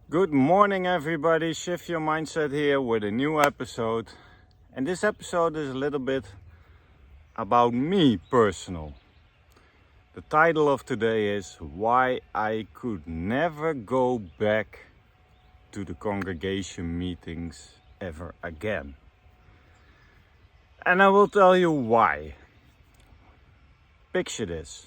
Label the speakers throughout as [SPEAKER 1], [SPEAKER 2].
[SPEAKER 1] Good morning, everybody. Shift your mindset here with a new episode. And this episode is a little bit about me personal. The title of today is Why I Could Never Go Back to the congregation meetings ever again. And I will tell you why. Picture this.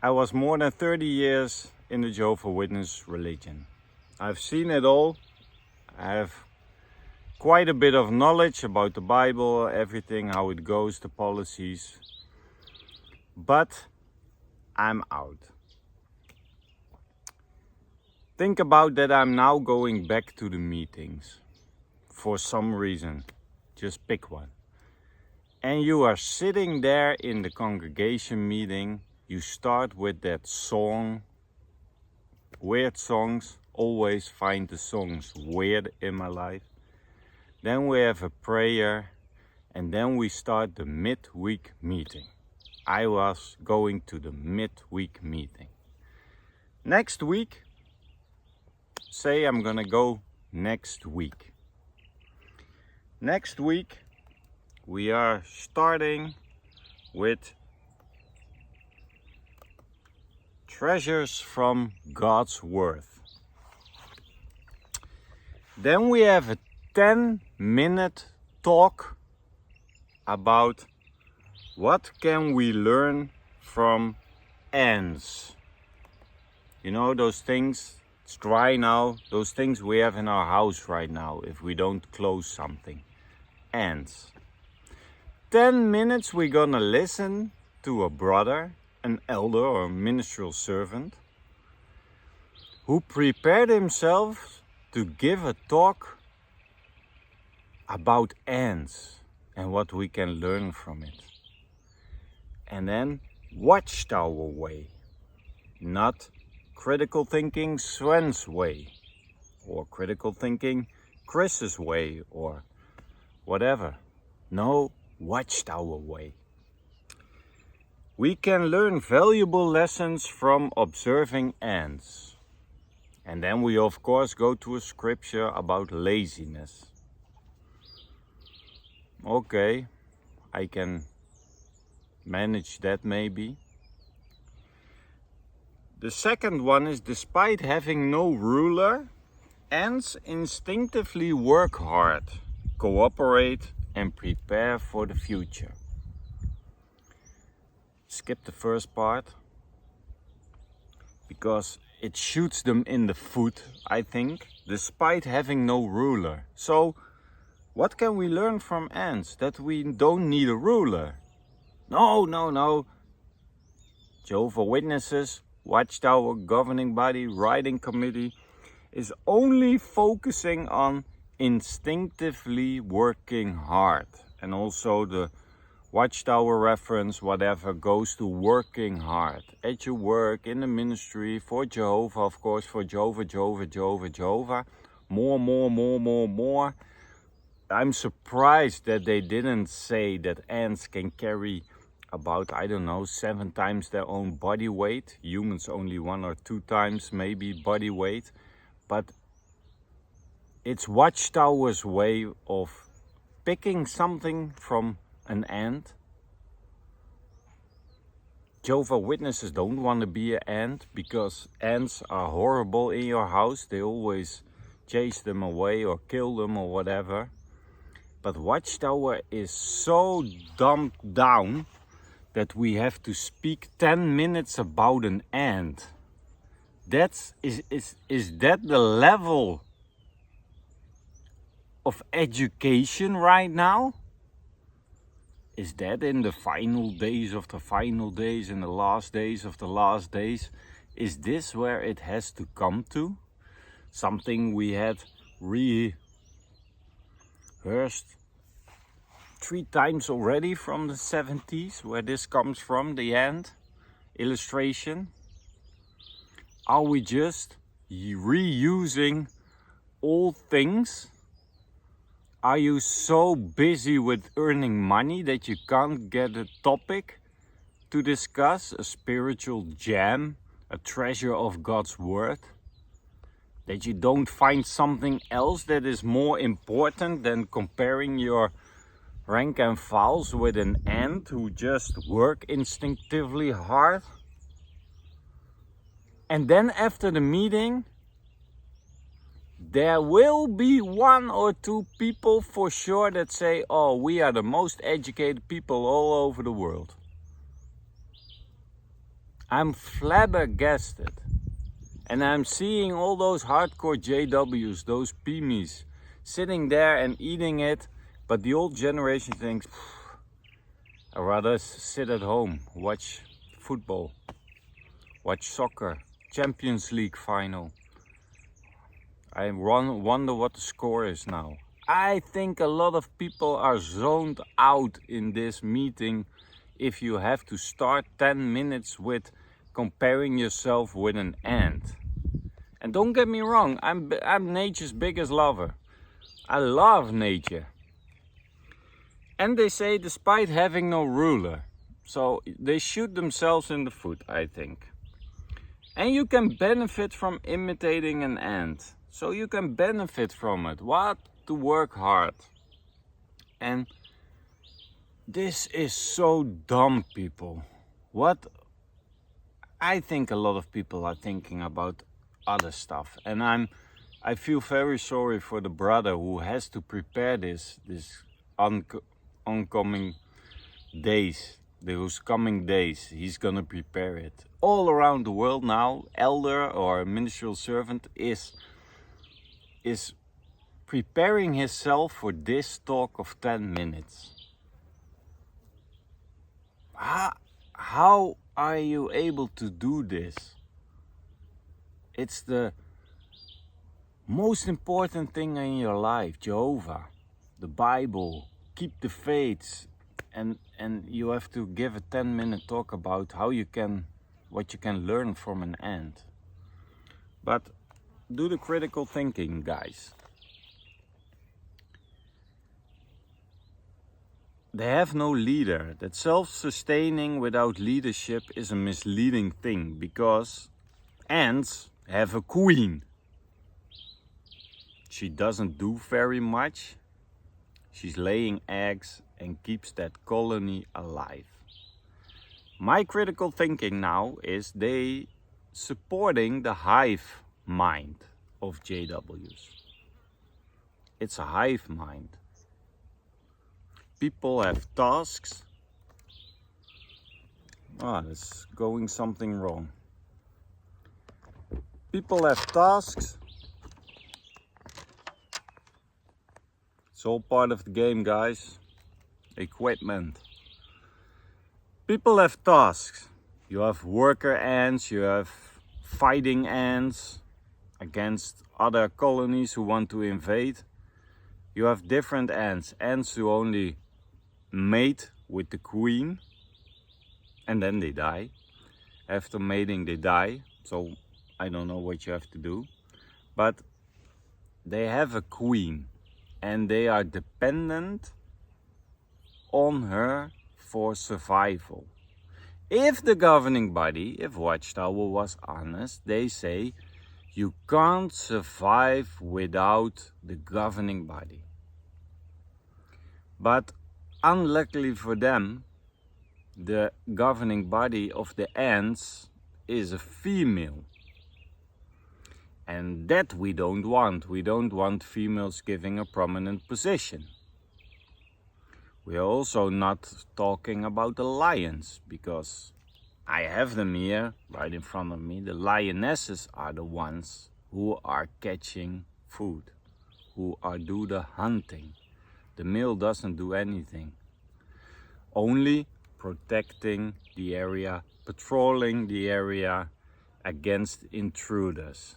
[SPEAKER 1] I was more than 30 years in the Jehovah's Witness religion. I've seen it all. I have quite a bit of knowledge about the Bible, everything, how it goes, the policies. But I'm out. Think about that I'm now going back to the meetings for some reason. Just pick one. And you are sitting there in the congregation meeting. You start with that song. Weird songs. Always find the songs weird in my life. Then we have a prayer. And then we start the midweek meeting. I was going to the midweek meeting. Next week, say I'm gonna go next week. Next week, we are starting with treasures from God's Word. Then we have a 10-minute talk about what can we learn from ants. You know those things, it's dry now, those things we have in our house right now if we don't close something. Ants. 10 minutes we're gonna listen to a brother, an elder or a ministerial servant who prepared himself to give a talk about ants and what we can learn from it. And then Watchtower way, not critical thinking Sven's way or critical thinking Chris's way or whatever. No, Watchtower way. We can learn valuable lessons from observing ants. And then we of course go to a scripture about laziness. Okay, I can manage that maybe. The second one is, despite having no ruler, ants instinctively work hard, cooperate and prepare for the future. Skip the first part because it shoots them in the foot, I think, despite having no ruler. So what can we learn from ants? That we don't need a ruler. No. Jehovah's Witnesses, Watchtower, governing body, writing committee is only focusing on instinctively working hard. And also the Watchtower reference, whatever, goes to working hard. At your work, in the ministry, for Jehovah, of course, for Jehovah. More. I'm surprised that they didn't say that ants can carry about, 7 times their own body weight. Humans only 1 or 2 times maybe body weight. But it's Watchtower's way of picking something from an ant. Jehovah's Witnesses don't want to be an ant because ants are horrible in your house. They always chase them away or kill them or whatever. But Watchtower is so dumbed down that we have to speak 10 minutes about an ant. Is that the level of education right now? Is that in the final days of the final days, in the last days of the last days? Is this where it has to come to? Something we had rehearsed 3 times already from the 70s, where this comes from, the ant illustration. Are we just reusing old things? Are you so busy with earning money that you can't get a topic to discuss, a spiritual gem, a treasure of God's Word? That you don't find something else that is more important than comparing your rank and files with an ant who just work instinctively hard. And then after the meeting, there will be 1 or 2 people for sure that say, oh, we are the most educated people all over the world. I'm flabbergasted. And I'm seeing all those hardcore JWs, those PMEs, sitting there and eating it. But the old generation thinks, I'd rather sit at home, watch football, watch soccer, Champions League final. I wonder what the score is now. I think a lot of people are zoned out in this meeting if you have to start 10 minutes with comparing yourself with an ant. And don't get me wrong, I'm nature's biggest lover. I love nature. And they say despite having no ruler. So they shoot themselves in the foot, I think. And you can benefit from imitating an ant. So you can benefit from it. What? To work hard. And this is so dumb, people. What? I think a lot of people are thinking about other stuff. And I feel very sorry for the brother who has to prepare this oncoming days. Those coming days, he's gonna prepare it. All around the world now, elder or ministerial servant is preparing himself for this talk of 10 minutes. How are you able to do this? It's the most important thing in your life, Jehovah, the Bible, keep the faith, and you have to give a 10-minute talk about what you can learn from an ant. But do the critical thinking, guys. They have no leader. That self-sustaining without leadership is a misleading thing, because ants have a queen. She doesn't do very much. She's laying eggs and keeps that colony alive. My critical thinking now is they supporting the hive mind of JWs. It's a hive mind. People have tasks. That's going something wrong. People have tasks. It's all part of the game, guys. Equipment. People have tasks. You have worker ants, you have fighting ants against other colonies who want to invade. You have different ants. Ants who only mate with the queen and then they die. After mating they die. So I don't know what you have to do. But they have a queen and they are dependent on her for survival. If the governing body, if Watchtower was honest, they say you can't survive without the governing body. But unluckily for them, the governing body of the ants is a female. And that we don't want. We don't want females giving a prominent position. We are also not talking about the lions, because I have them here right in front of me. The lionesses are the ones who are catching food, who do the hunting. The male doesn't do anything, only protecting the area, patrolling the area against intruders,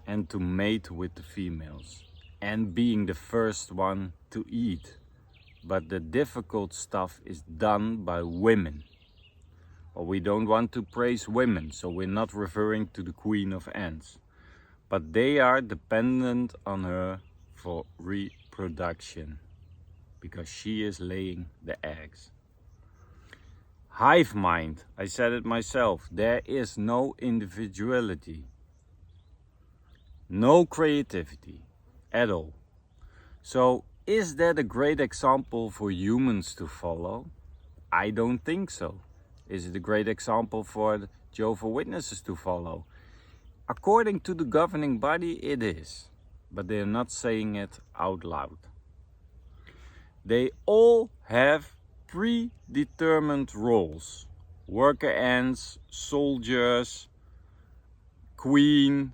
[SPEAKER 1] and to mate with the females, and being the first one to eat. But the difficult stuff is done by women. Well, we don't want to praise women, so we're not referring to the queen of ants. But they are dependent on her for reproduction, because she is laying the eggs. Hive mind, I said it myself, there is no individuality. no creativity at all. So is that a great example for humans to follow? I don't think so. Is it a great example for the Jehovah's Witnesses to follow? According to the governing body, it is, but they're not saying it out loud. They all have predetermined roles: worker ants, soldiers, queen,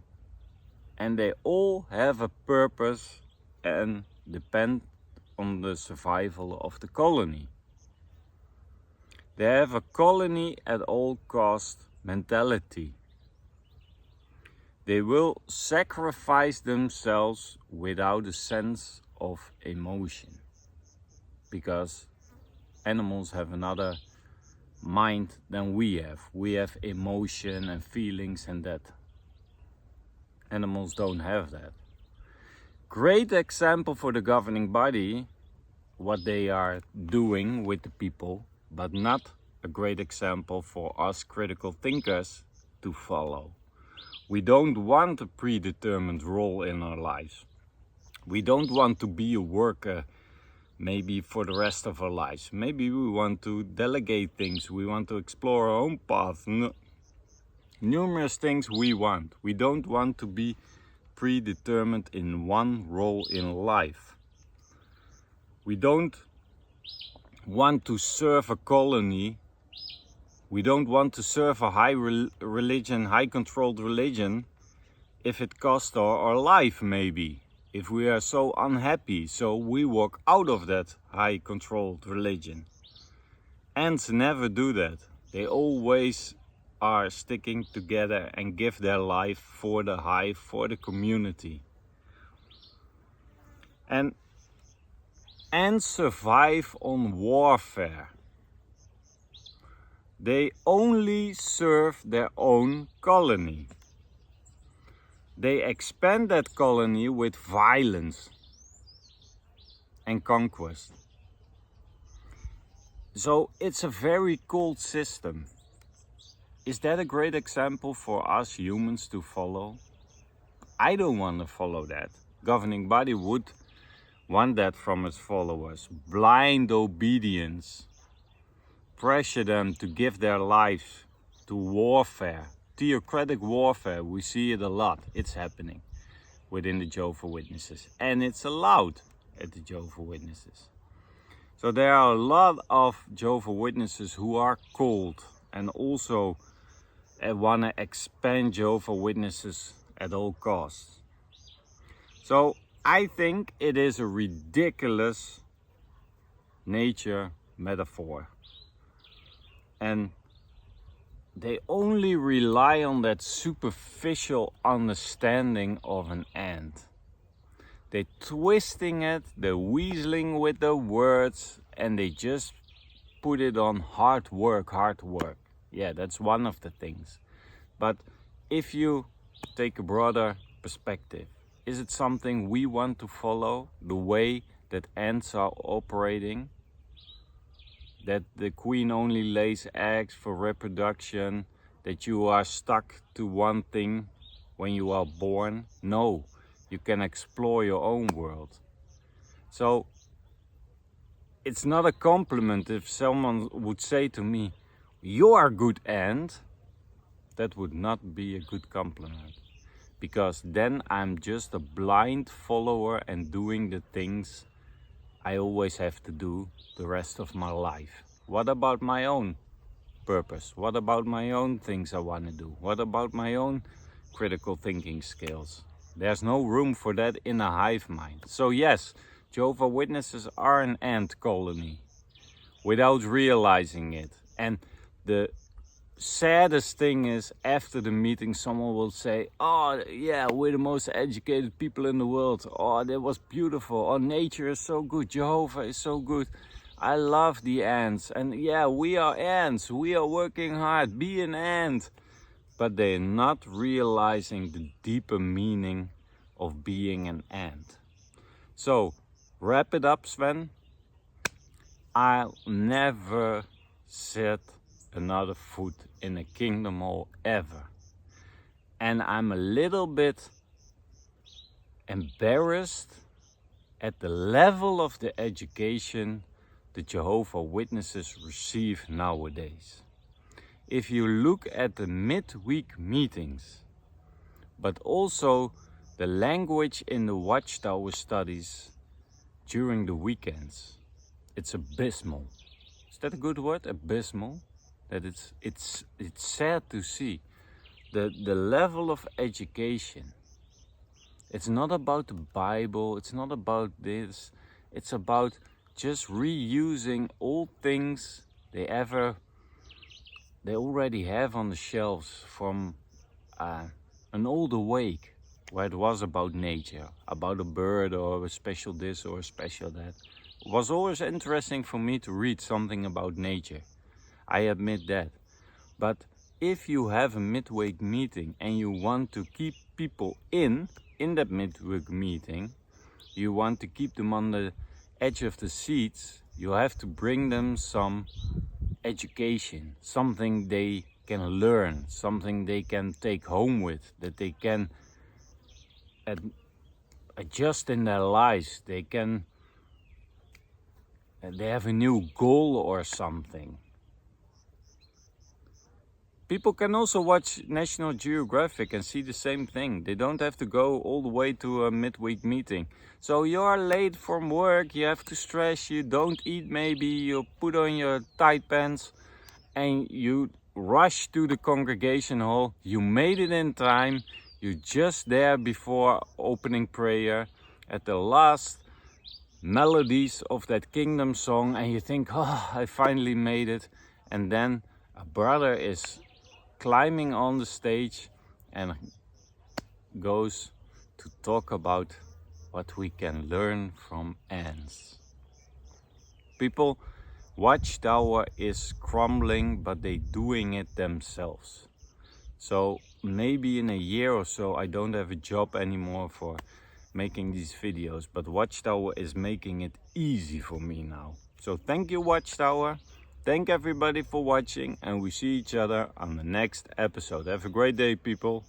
[SPEAKER 1] and they all have a purpose and depend on the survival of the colony. They have a colony at all cost mentality. They will sacrifice themselves without a sense of emotion, because animals have another mind than we have. We have emotion and feelings, and that. Animals don't have that. Great example for the governing body, what they are doing with the people, but not a great example for us critical thinkers to follow. We don't want a predetermined role in our lives. We don't want to be a worker maybe for the rest of our lives. Maybe we want to delegate things. We want to explore our own path. Numerous things we want. We don't want to be predetermined in one role in life. We don't want to serve a colony. We don't want to serve a high religion, high controlled religion, if it costs our life maybe. If we are so unhappy, so we walk out of that high controlled religion. Ants never do that. They always are sticking together and give their life for the hive, for the community. And ants survive on warfare. They only serve their own colony. They expand that colony with violence and conquest. So it's a very cold system. Is that a great example for us humans to follow? I don't want to follow that. Governing body would want that from its followers. Blind obedience. Pressure them to give their lives to warfare. Theocratic warfare, we see it a lot. It's happening within the Jehovah's Witnesses. And it's allowed at the Jehovah's Witnesses. So there are a lot of Jehovah's Witnesses who are cold and also want to expand Jehovah's Witnesses at all costs. So I think it is a ridiculous nature metaphor. And they only rely on that superficial understanding of an ant. They're twisting it, they're weaseling with the words, and they just put it on hard work, hard work. Yeah, that's one of the things. But if you take a broader perspective, is it something we want to follow? The way that ants are operating? That the queen only lays eggs for reproduction, that you are stuck to one thing when you are born? No, you can explore your own world. So it's not a compliment if someone would say to me, "You are a good ant." That would not be a good compliment, because then I'm just a blind follower and doing the things I always have to do the rest of my life. What about my own purpose? What about my own things I want to do? What about my own critical thinking skills? There's no room for that in a hive mind. So yes, Jehovah's Witnesses are an ant colony without realizing it. And the saddest thing is, after the meeting someone will say, "Oh yeah, we're the most educated people in the world. Oh, that was beautiful. Oh, nature is so good. Jehovah is so good. I love the ants. And yeah, we are ants. We are working hard. Be an ant." But they're not realizing the deeper meaning of being an ant. So, wrap it up, Sven. I'll never set another foot in a kingdom hall ever. And I'm a little bit embarrassed at the level of the education the Jehovah's Witnesses receive nowadays. If you look at the midweek meetings, but also the language in the Watchtower studies during the weekends, it's abysmal. Is that a good word? Abysmal? That it's sad to see the level of education. It's not about the Bible, it's not about this, it's about just reusing old things they already have on the shelves from an old awake, where it was about nature, about a bird or a special this or a special that. It was always interesting for me to read something about nature, I admit that. But if you have a midweek meeting and you want to keep people in that midweek meeting, you want to keep them on the edge of the seats, you have to bring them some education, something they can learn, something they can take home with, that they can adjust in their lives. They have a new goal or something. People can also watch National Geographic and see the same thing. They don't have to go all the way to a midweek meeting. So you are late from work, you have to stress, you don't eat maybe, you put on your tight pants and you rush to the congregation hall. You made it in time, you're just there before opening prayer at the last melodies of that kingdom song, and you think, oh, I finally made it. And then a brother is climbing on the stage and goes to talk about what we can learn from ants. People, Watchtower is crumbling, but they doing it themselves. So maybe in a year or so I don't have a job anymore for making these videos, but Watchtower is making it easy for me now. So thank you, Watchtower. Thank everybody for watching, and we see each other on the next episode. Have a great day, people.